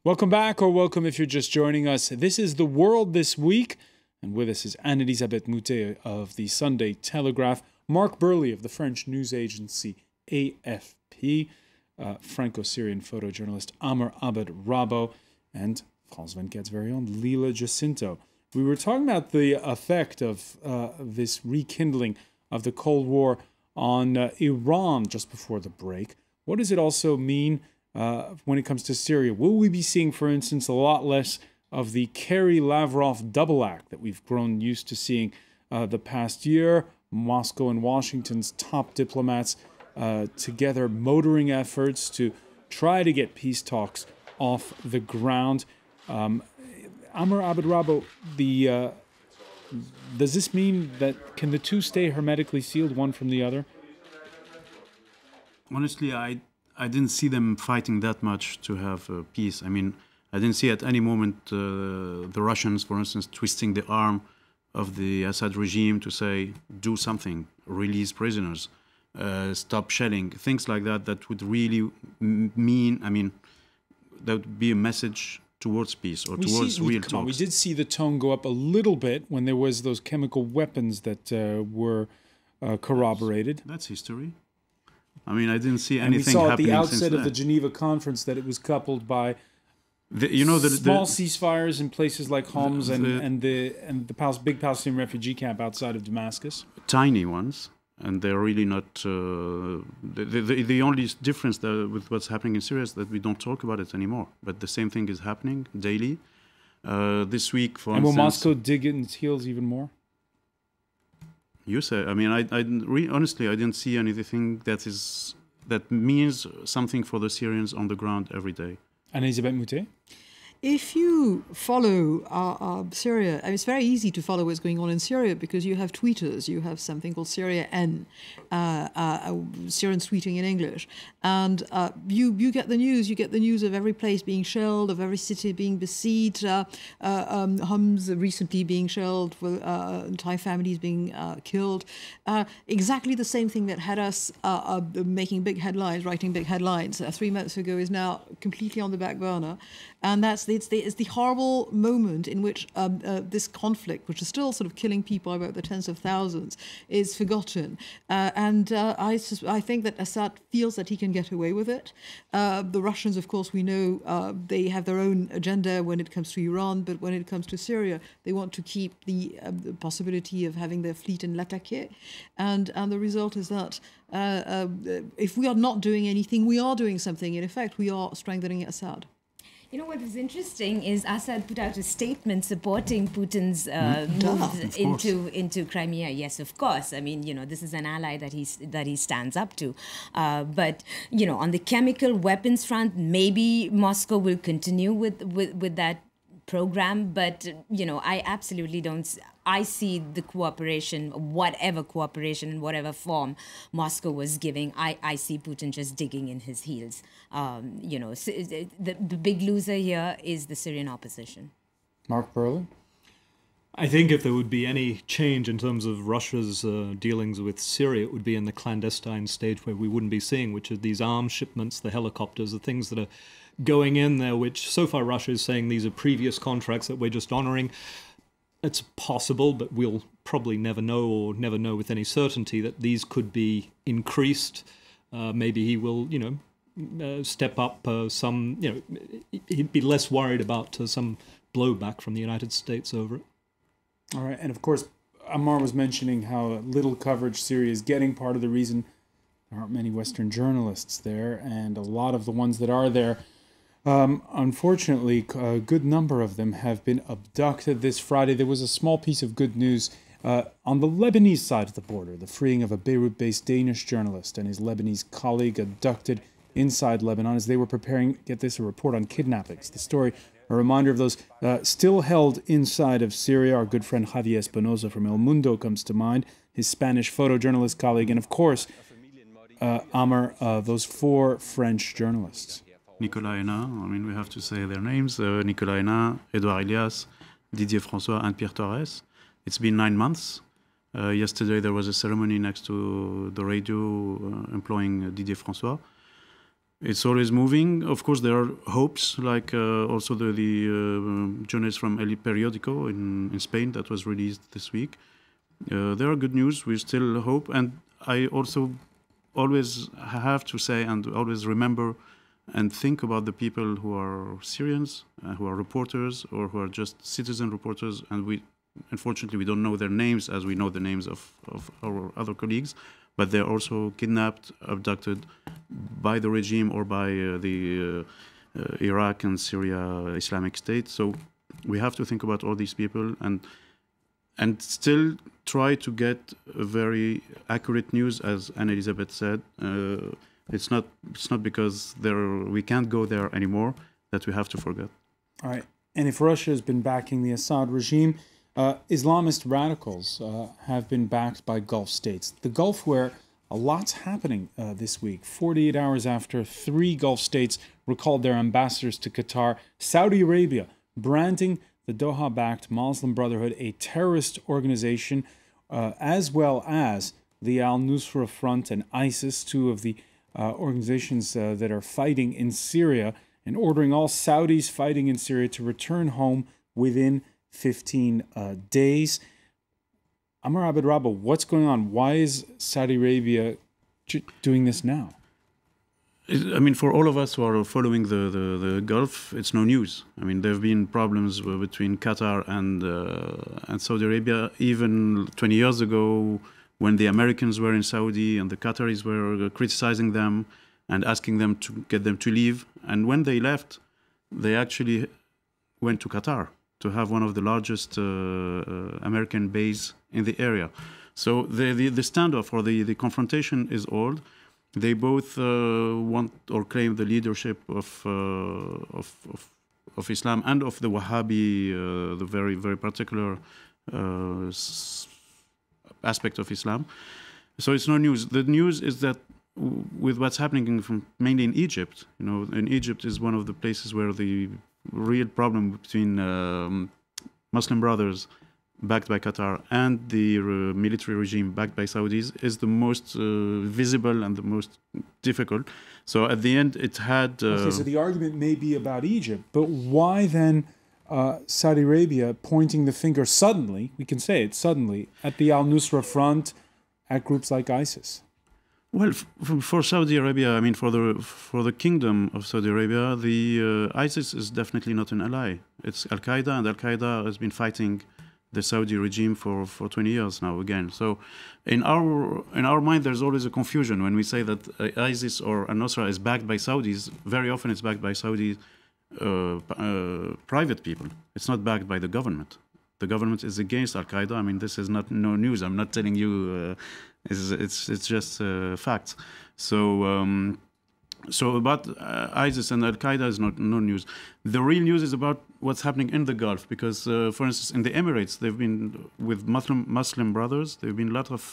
Welcome back, or welcome if you're just joining us. This is The World This Week, and with us is Anne-Elisabeth MOUTET of the Sunday Telegraph, Marc Bourlleigh of the French news agency AFP, Franco-Syrian photojournalist Ammar RABBO, and France 24's very own Leela JACINTO. We were talking about the effect of this rekindling of the Cold War on Iran just before the break. What does it also mean when it comes to Syria? Will we be seeing, for instance, a lot less of the Kerry-Lavrov double act that we've grown used to seeing the past year? Moscow and Washington's top diplomats together motoring efforts to try to get peace talks off the ground. Ammar RABBO, does this mean that can the two stay hermetically sealed, one from the other? Honestly, I didn't see them fighting that much to have peace. I mean, I didn't see at any moment the Russians, for instance, twisting the arm of the Assad regime to say, do something, release prisoners, stop shelling, things like that, that would really mean, I mean, that would be a message towards peace or towards real talks. We did see the tone go up a little bit when there was those chemical weapons that were corroborated. That's history. I mean, I didn't see anything happening. And we saw at the outset of the Geneva conference that it was coupled by small ceasefires in places like Homs and the big Palestinian refugee camp outside of Damascus. Tiny ones, and they're really not. The only difference with what's happening in Syria is that we don't talk about it anymore. But the same thing is happening daily. This week, for instance. And will Moscow dig in its heels even more? You say. I mean, honestly, I didn't see anything that means something for the Syrians on the ground every day. Anne-Elisabeth MOUTET? If you follow Syria, I mean, it's very easy to follow what's going on in Syria because you have tweeters. You have something called Syria N, Syrians tweeting in English. And you get the news. You get the news of every place being shelled, of every city being besieged, Homs recently being shelled, entire families being killed. Exactly the same thing that had us making big headlines, writing big headlines 3 months ago is now completely on the back burner. And it's the horrible moment in which this conflict, which is still sort of killing people about the tens of thousands, is forgotten. I think that Assad feels that he can get away with it. The Russians, of course, we know they have their own agenda when it comes to Iran, but when it comes to Syria, they want to keep the possibility of having their fleet in Latakia. And the result is that if we are not doing anything, we are doing something. In effect, we are strengthening Assad. You know what was interesting is Assad put out a statement supporting Putin's move into Crimea. Yes, of course. I mean, you know, this is an ally that he stands up to. But you know, on the chemical weapons front, maybe Moscow will continue with that program. But you know, I absolutely don't. I see the cooperation, whatever cooperation in whatever form Moscow was giving. I see Putin just digging in his heels. You know, the big loser here is the Syrian opposition. Marc Bourlleigh? I think if there would be any change in terms of Russia's dealings with Syria, it would be in the clandestine stage where we wouldn't be seeing, which are these arms shipments, the helicopters, the things that are going in there, which so far Russia is saying these are previous contracts that we're just honoring. It's possible, but we'll probably never know with any certainty that these could be increased. Maybe he will, you know, step up some, you know, he'd be less worried about some blowback from the United States over it. All right. And of course, Ammar was mentioning how little coverage Syria is getting. Part of the reason there aren't many Western journalists there, and a lot of the ones that are there, unfortunately, a good number of them have been abducted. This Friday, there was a small piece of good news on the Lebanese side of the border, the freeing of a Beirut-based Danish journalist and his Lebanese colleague abducted inside Lebanon as they were preparing, get this, a report on kidnappings. The story, a reminder of those still held inside of Syria. Our good friend Javier Espinosa from El Mundo comes to mind, his Spanish photojournalist colleague, and of course, Ammar, those 4 French journalists. Nicolas Hénin, I mean, we have to say their names. Nicolas Hénin, Edouard Elias, Didier François, and Pierre Torres. It's been 9 months. Yesterday there was a ceremony next to the radio employing Didier François. It's always moving. Of course, there are hopes, like also the journalist from El Periódico in Spain that was released this week. There are good news. We still hope. And I also always have to say and always remember and think about the people who are Syrians, who are reporters, or who are just citizen reporters. And unfortunately, we don't know their names as we know the names of our other colleagues. But they're also kidnapped, abducted by the regime or by the Iraq and Syria Islamic State. So we have to think about all these people and still try to get a very accurate news, as Anne-Elisabeth said. It's not because we can't go there anymore that we have to forget. All right. And if Russia has been backing the Assad regime, Islamist radicals have been backed by Gulf states. The Gulf, where a lot's happening this week. 48 hours after 3 Gulf states recalled their ambassadors to Qatar, Saudi Arabia branding the Doha-backed Muslim Brotherhood a terrorist organization, as well as the Al-Nusra Front and ISIS, 2 of the organizations that are fighting in Syria, and ordering all Saudis fighting in Syria to return home within 15 days. Ammar RABBO, what's going on? Why is Saudi Arabia doing this now? I mean, for all of us who are following the Gulf, it's no news. I mean, there have been problems between Qatar and Saudi Arabia even 20 years ago, when the Americans were in Saudi and the Qataris were criticizing them and asking them to get them to leave. And when they left, they actually went to Qatar to have one of the largest American bases in the area. So the standoff or the confrontation is old. They both want or claim the leadership of Islam and of the Wahhabi, the very, very particular aspect of Islam. So it's no news. The news is that with what's happening mainly in Egypt, in Egypt is one of the places where the real problem between Muslim Brothers backed by Qatar and the military regime backed by Saudis is the most visible and the most difficult. So at the end, it had... Okay, so the argument may be about Egypt, but why then Saudi Arabia pointing the finger suddenly, we can say it suddenly, at the Al-Nusra Front, at groups like ISIS? Well, for Saudi Arabia, I mean, for the kingdom of Saudi Arabia, the ISIS is definitely not an ally. It's Al-Qaeda, and Al-Qaeda has been fighting the Saudi regime for 20 years now again. So in our mind, there's always a confusion when we say that ISIS or Al-Nusra is backed by Saudis. Very often it's backed by Saudi private people. It's not backed by the government. The government is against Al-Qaeda. I mean, this is no news. I'm not telling you. It's just facts. So about ISIS and Al-Qaeda is no news. The real news is about what's happening in the Gulf, because, for instance, in the Emirates, they've been with Muslim brothers. There've been a lot of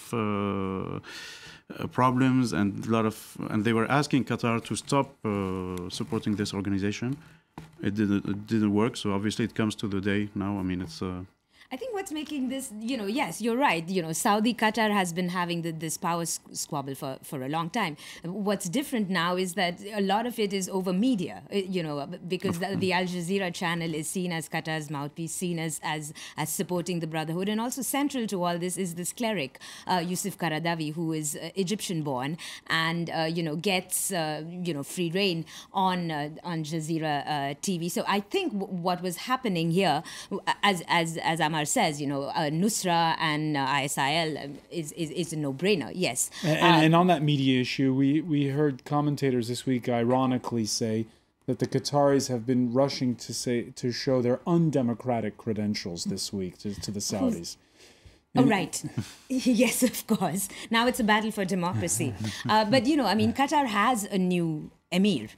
problems and they were asking Qatar to stop supporting this organization. It didn't work. So obviously, it comes to the day now. I mean, it's. I think what's making this, yes, you're right. Saudi, Qatar has been having this power squabble for a long time. What's different now is that a lot of it is over media, because the Al Jazeera channel is seen as Qatar's mouthpiece, seen as supporting the Brotherhood. And also central to all this is this cleric, Yusuf Qaradawi, who is Egyptian born and, gets, free reign on Jazeera TV. So I think what was happening here, as Ammar says, Nusra and ISIL is a no-brainer, yes. And on that media issue, we heard commentators this week ironically say that the Qataris have been rushing to show their undemocratic credentials this week to the Saudis. Oh, right. Yes, of course. Now it's a battle for democracy. But, Qatar has a new emir,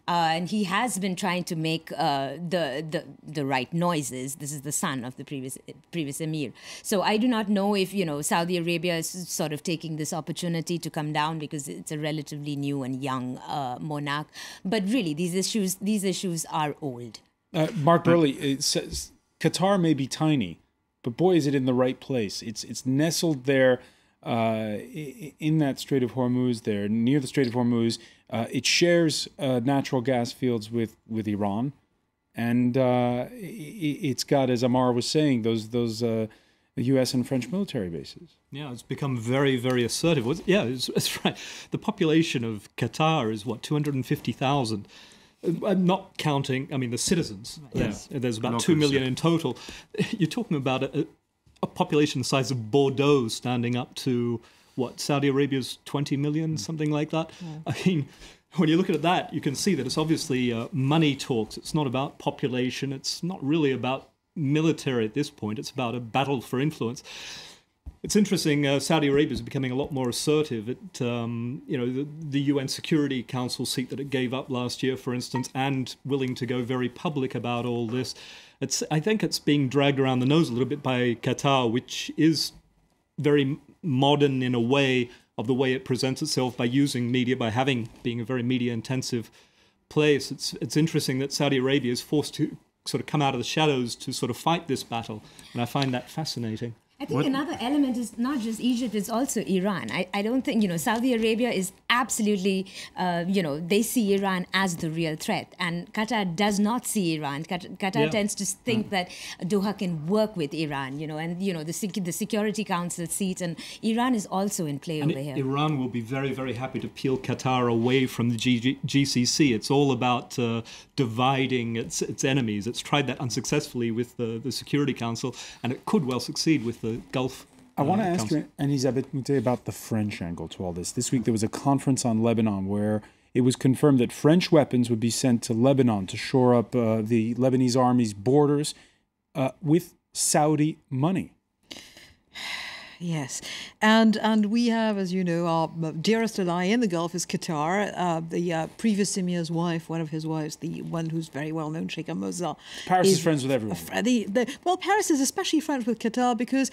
and he has been trying to make the right noises. This is the son of the previous emir. So I do not know if, Saudi Arabia is sort of taking this opportunity to come down because it's a relatively new and young monarch. But really, these issues are old. Marc Burley, Qatar may be tiny, but boy, is it in the right place. It's nestled there in that Strait of Hormuz, there near the Strait of Hormuz. It shares natural gas fields with Iran, and it's got, as Ammar was saying, those U.S. and French military bases. Yeah, it's become very, very assertive. It's right. The population of Qatar is, 250,000? I'm not counting, the citizens. Yes. There's about 2 million in total. You're talking about a population the size of Bordeaux standing up to, Saudi Arabia's 20 million, something like that. Yeah. When you look at that, you can see that it's obviously money talks. It's not about population. It's not really about military at this point. It's about a battle for influence. It's interesting. Saudi Arabia is becoming a lot more assertive. The UN Security Council seat that it gave up last year, for instance, and willing to go very public about all this. I think it's being dragged around the nose a little bit by Qatar, which is very modern in a way of the way it presents itself by using media, being a very media-intensive place. It's interesting that Saudi Arabia is forced to sort of come out of the shadows to sort of fight this battle, and I find that fascinating. I think another element is not just Egypt, it's also Iran. I don't think, Saudi Arabia is absolutely, they see Iran as the real threat. And Qatar does not see Iran. Qatar tends to think that Doha can work with Iran, and, the Security Council seat, and Iran is also in play over here. Iran will be very, very happy to peel Qatar away from the GCC. It's all about dividing its enemies. It's tried that unsuccessfully with the Security Council, and it could well succeed with the Gulf. I want to ask you, Anne-Elisabeth Moutet, about the French angle to all this. This week there was a conference on Lebanon where it was confirmed that French weapons would be sent to Lebanon to shore up the Lebanese army's borders with Saudi money. Yes, and we have, as you know, our dearest ally in the Gulf is Qatar. The previous emir's wife, one of his wives, the one who's very well known, Sheikh Moza. Paris is friends with everyone. Well, Paris is especially friends with Qatar because,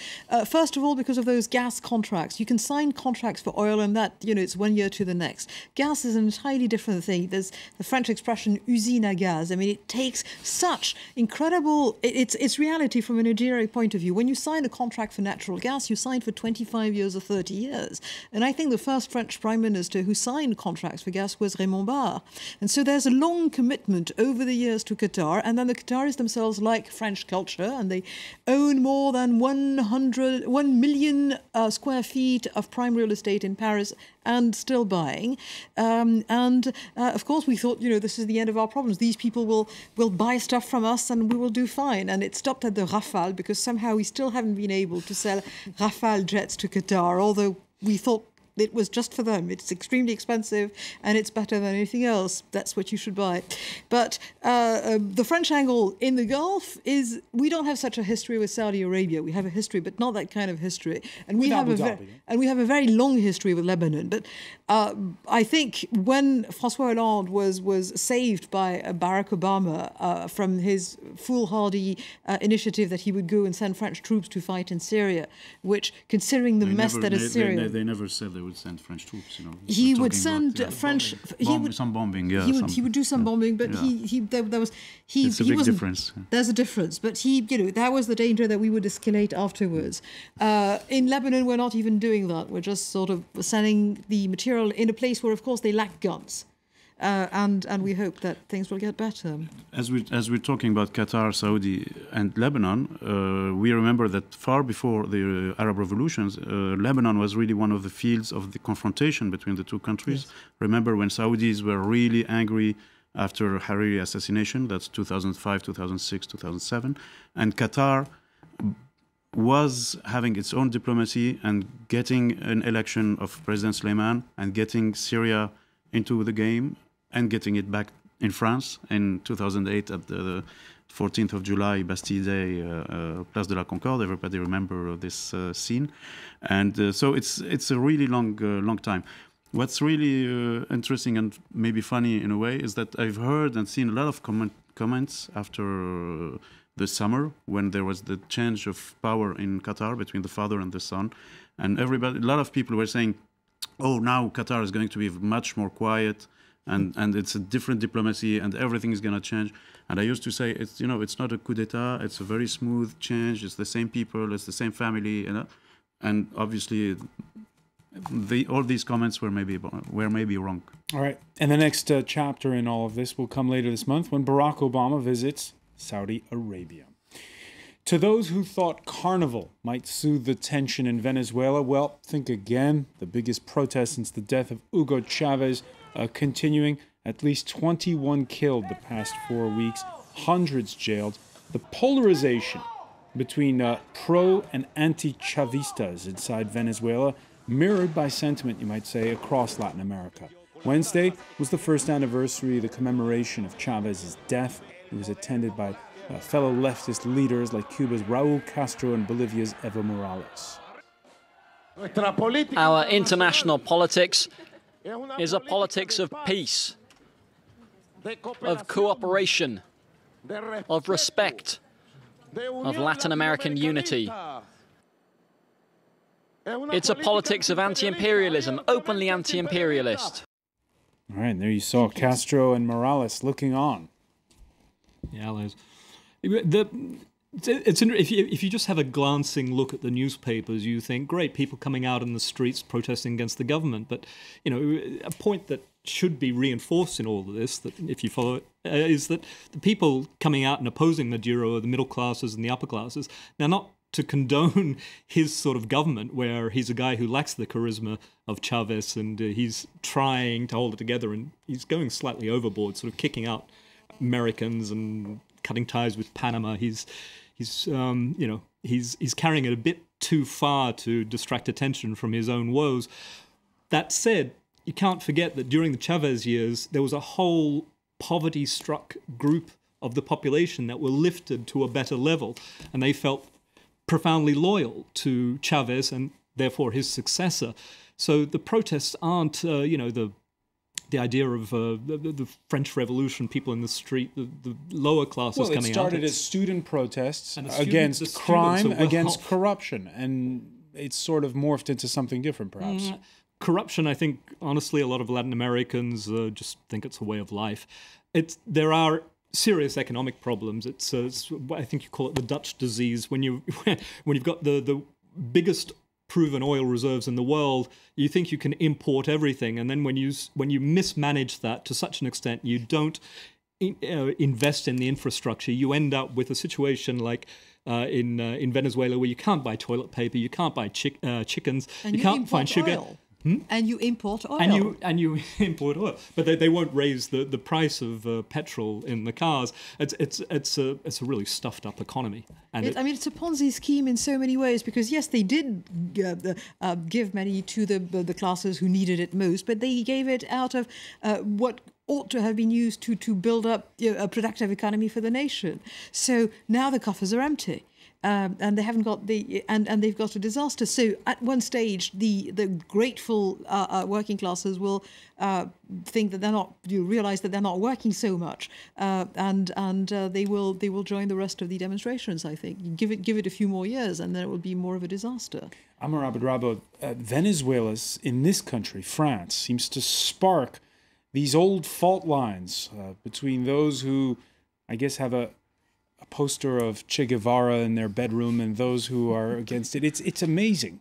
first of all, because of those gas contracts. You can sign contracts for oil, and that it's 1 year to the next. Gas is an entirely different thing. There's the French expression usine à gaz. It takes such incredible. It's reality from a Nigeria point of view. When you sign a contract for natural gas, you sign for 25 years or 30 years. And I think the first French prime minister who signed contracts for gas was Raymond Barre. And so there's a long commitment over the years to Qatar. And then the Qataris themselves like French culture, and they own more than 1 million square feet of prime real estate in Paris and still buying. Of course, we thought, this is the end of our problems. These people will buy stuff from us and we will do fine. And it stopped at the Rafale because somehow we still haven't been able to sell Rafale jets to Qatar, although we thought it was just for them. It's extremely expensive and it's better than anything else. That's what you should buy. But the French angle in the Gulf is we don't have such a history with Saudi Arabia. We have a history, but not that kind of history. And we have a very long history with Lebanon. But I think when François Hollande was saved by Barack Obama from his foolhardy initiative that he would go and send French troops to fight in Syria, which, considering the mess that is Syria... They never said they would send French troops, He would send French... Some bombing, yeah. He would do some bombing, but It's a big difference. There's a difference, but that was the danger that we would escalate afterwards. In Lebanon, we're not even doing that. We're just sort of sending the material in a place where, of course, they lack guns. And we hope that things will get better. As we're talking about Qatar, Saudi, and Lebanon, we remember that far before the Arab revolutions, Lebanon was really one of the fields of the confrontation between the two countries. Yes. Remember when Saudis were really angry after Hariri assassination, that's 2005, 2006, 2007, and Qatar was having its own diplomacy and getting an election of President Suleiman and getting Syria into the game and getting it back in France in 2008 at the 14th of July, Bastille Day, Place de la Concorde. Everybody remember this scene. And so it's a really long time. What's really interesting and maybe funny in a way is that I've heard and seen a lot of comments after the summer when there was the change of power in Qatar between the father and the son. And a lot of people were saying, oh, now Qatar is going to be much more quiet and it's a different diplomacy and everything is going to change. And I used to say, it's not a coup d'etat, it's a very smooth change, it's the same people, it's the same family, and obviously all these comments were maybe wrong. All right. And the next chapter in all of this will come later this month when Barack Obama visits Saudi Arabia. To those who thought carnival might soothe the tension in Venezuela, well, think again. The biggest protest since the death of Hugo Chavez continuing. At least 21 killed the past 4 weeks, hundreds jailed. The polarization between pro and anti-Chavistas inside Venezuela, mirrored by sentiment, you might say, across Latin America. Wednesday was the first anniversary of the commemoration of Chavez's death. It was attended by fellow leftist leaders like Cuba's Raúl Castro and Bolivia's Evo Morales. Our international politics is a politics of peace, of cooperation, of respect, of Latin American unity. It's a politics of anti-imperialism, openly anti-imperialist. All right, there you saw Castro and Morales looking on. Yeah, Les. If you just have a glancing look at the newspapers, you think, great, people coming out in the streets protesting against the government. But, you know, a point that should be reinforced in all of this, that if you follow it, is that the people coming out and opposing Maduro are the middle classes and the upper classes. Now, not to condone his sort of government, where he's a guy who lacks the charisma of Chavez, and he's trying to hold it together, and he's going slightly overboard, sort of kicking out Americans and cutting ties with Panama. He's carrying it a bit too far to distract attention from his own woes. That said, you can't forget that during the Chavez years, there was a whole poverty-struck group of the population that were lifted to a better level, and they felt profoundly loyal to Chavez and therefore his successor. So the protests aren't, the idea of the French Revolution, people in the street, the lower classes coming out. Well, it started as student protests against crime, against corruption, and it's sort of morphed into something different, perhaps. Corruption, I think, honestly, a lot of Latin Americans just think it's a way of life. There are serious economic problems. It's I think you call it the Dutch disease. When you've got the biggest proven oil reserves in the world, you think you can import everything, and then when you mismanage that to such an extent, you don't invest in the infrastructure, you end up with a situation like in Venezuela, where you can't buy toilet paper, you can't buy chickens, and you can't find sugar. And you import oil. And you import oil, but they won't raise the price of petrol in the cars. It's a really stuffed up economy. And it's a Ponzi scheme in so many ways, because yes, they did give money to the classes who needed it most, but they gave it out of what ought to have been used to build up a productive economy for the nation. So now the coffers are empty. And they haven't got and they've got a disaster. So at one stage, the grateful working classes will think that realize that they're not working so much, and they will join the rest of the demonstrations. I think give it a few more years, and then it will be more of a disaster. Ammar RABBO, Venezuela's in this country, France, seems to spark these old fault lines between those who, I guess, have a poster of Che Guevara in their bedroom and those who are against it. It's amazing.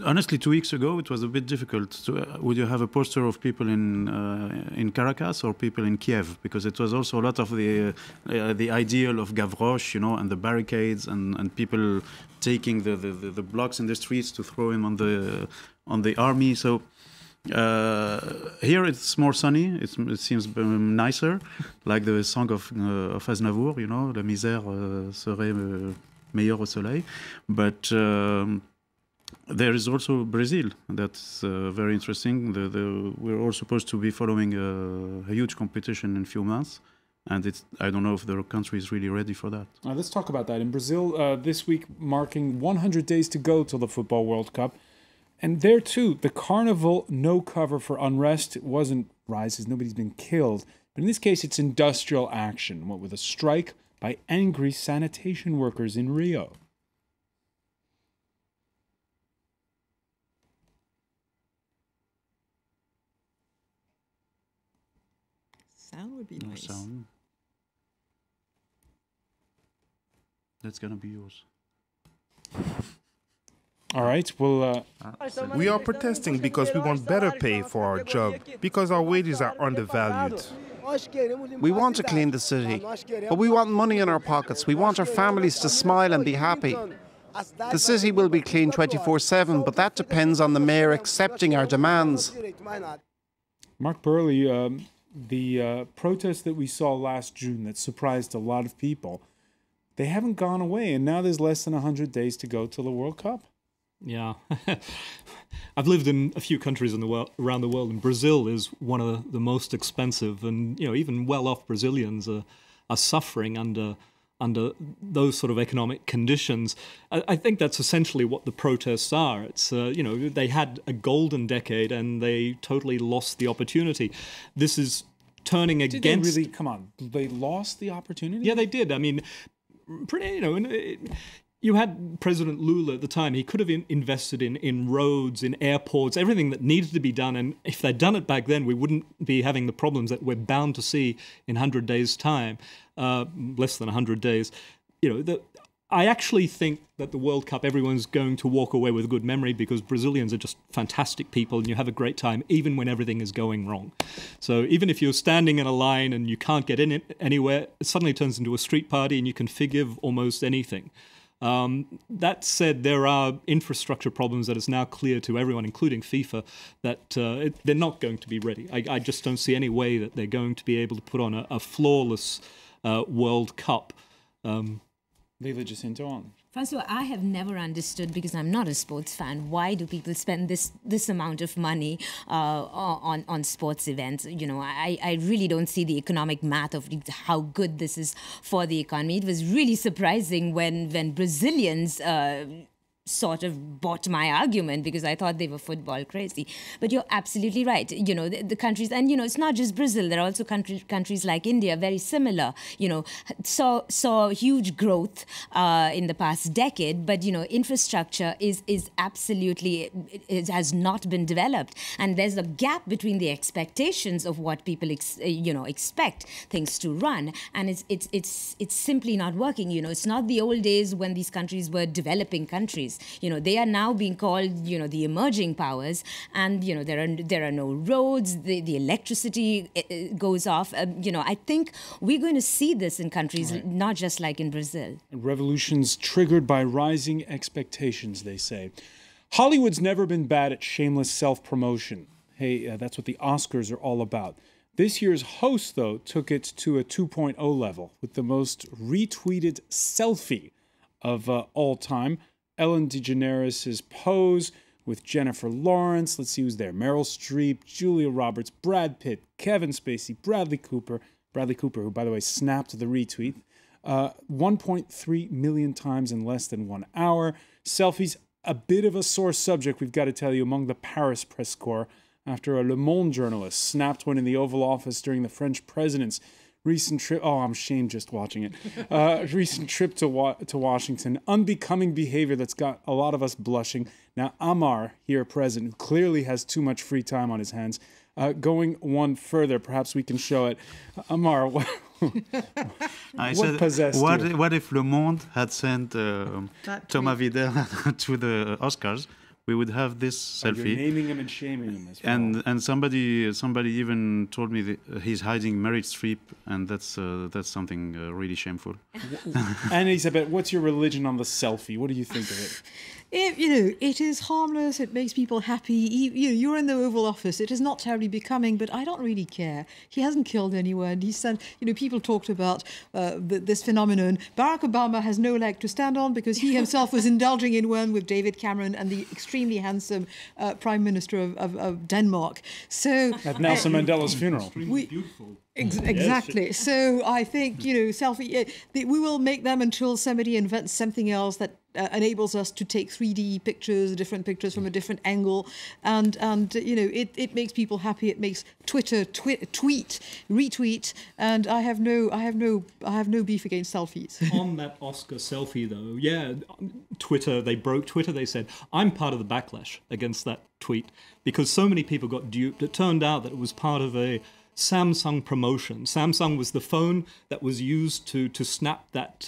Honestly, 2 weeks ago, it was a bit difficult. Would you have a poster of people in Caracas or people in Kiev? Because it was also a lot of the ideal of Gavroche, and the barricades and people taking the blocks in the streets to throw him on the army. So here it's more sunny. It seems nicer, like the song of Aznavour, La misère serait meilleure au soleil. But there is also Brazil. That's very interesting. We're all supposed to be following a huge competition in a few months. And I don't know if the country is really ready for that. Let's talk about that. In Brazil, this week marking 100 days to go till the Football World Cup. And there, too, the carnival no cover for unrest. It wasn't riots, nobody's been killed. But in this case, it's industrial action, what with a strike by angry sanitation workers in Rio. Sound would be nice. Sound. That's going to be yours. All right. Well, We are protesting because we want better pay for our job, because our wages are undervalued. We want to clean the city, but we want money in our pockets. We want our families to smile and be happy. The city will be clean 24/7, but that depends on the mayor accepting our demands. Marc Burleigh, the protests that we saw last June that surprised a lot of people, they haven't gone away, and now there's less than 100 days to go till the World Cup. Yeah. I've lived in a few countries in the world, around the world, and Brazil is one of the most expensive, and even well-off Brazilians are suffering under those sort of economic conditions. I think that's essentially what the protests are. It's they had a golden decade and they totally lost the opportunity. This is turning against. Did they really? Come on, they lost the opportunity? Yeah, they did. I mean, you had President Lula at the time. He could have invested in roads, in airports, everything that needed to be done. And if they'd done it back then, we wouldn't be having the problems that we're bound to see in 100 days' time, less than 100 days. I actually think that the World Cup, everyone's going to walk away with a good memory because Brazilians are just fantastic people and you have a great time even when everything is going wrong. So even if you're standing in a line and you can't get in it anywhere, it suddenly turns into a street party and you can forgive almost anything. That said, there are infrastructure problems that is now clear to everyone, including FIFA, that they're not going to be ready. I just don't see any way that they're going to be able to put on a flawless World Cup. Leela, JACINTO, on. François, I have never understood, because I'm not a sports fan, why do people spend this amount of money on sports events? I really don't see the economic math of how good this is for the economy. It was really surprising when Brazilians sort of bought my argument because I thought they were football crazy. But you're absolutely right. The countries, and it's not just Brazil. There are also countries like India, very similar. Saw huge growth in the past decade, but infrastructure is absolutely it has not been developed, and there's a gap between the expectations of what people expect things to run, and it's simply not working. It's not the old days when these countries were developing countries. They are now being called, the emerging powers, and there are no roads. The electricity goes off. I think we're going to see this in countries not just like in Brazil. Revolutions triggered by rising expectations, they say. Hollywood's never been bad at shameless self-promotion. Hey, that's what the Oscars are all about. This year's host, though, took it to a 2.0 level with the most retweeted selfie of all time. Ellen DeGeneres' pose with Jennifer Lawrence. Let's see who's there. Meryl Streep, Julia Roberts, Brad Pitt, Kevin Spacey, Bradley Cooper, who, by the way, snapped the retweet. 1.3 million times in less than 1 hour. Selfies, a bit of a sore subject, we've got to tell you, among the Paris press corps after a Le Monde journalist snapped one in the Oval Office during the French president's recent trip. Oh, I'm ashamed just watching it. Recent trip to Washington. Unbecoming behavior that's got a lot of us blushing. Now, Ammar, here present, who clearly has too much free time on his hands, going one further, perhaps we can show it. Ammar, what possessed you? What if Le Monde had sent Thomas Vidal to the Oscars? We would have this selfie. You're naming him and shaming him as well. And somebody even told me that he's hiding Meryl Streep, and that's something really shameful. Anne-Elisabeth, what's your religion on the selfie? What do you think of it? It is harmless. It makes people happy. You're in the Oval Office. It is not terribly becoming, but I don't really care. He hasn't killed anyone. He said, people talked about this phenomenon. Barack Obama has no leg to stand on because he himself was indulging in one with David Cameron and the extremely handsome Prime Minister of Denmark. So at Nelson Mandela's funeral. Beautiful. Exactly. Yes. So I think, selfie, we will make them until somebody invents something else that enables us to take 3D pictures, different pictures from a different angle. And it makes people happy. It makes Twitter tweet, retweet. And I have no beef against selfies. On that Oscar selfie, though, they broke Twitter. They said, I'm part of the backlash against that tweet because so many people got duped. It turned out that it was part of a Samsung promotion. Samsung was the phone that was used to snap that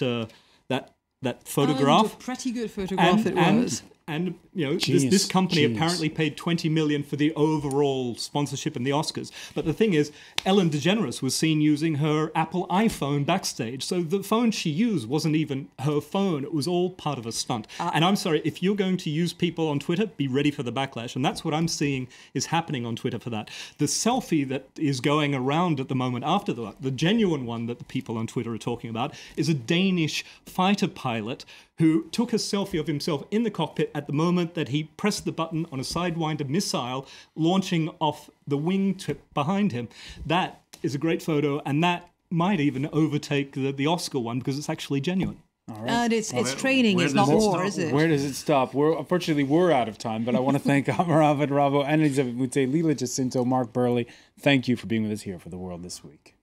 photograph. And a pretty good photograph it was. And this Genius. company Genius. apparently paid $20 million for the overall sponsorship in the Oscars. But the thing is, Ellen DeGeneres was seen using her Apple iPhone backstage. So the phone she used wasn't even her phone. It was all part of a stunt. And I'm sorry, if you're going to use people on Twitter, be ready for the backlash. And that's what I'm seeing is happening on Twitter for that. The selfie that is going around at the moment after the genuine one that the people on Twitter are talking about, is a Danish fighter pilot who took a selfie of himself in the cockpit at the moment that he pressed the button on a Sidewinder missile launching off the wingtip behind him. That is a great photo, and that might even overtake the Oscar one because it's actually genuine. All right. And it's training, it's not war, is it? Where does it stop? Unfortunately, we're out of time, but I want to thank Ammar, RABBO, Anne-Elisabeth MOUTET, Leela, JACINTO, Marc, BURLEIGH. Thank you for being with us here for The World This Week.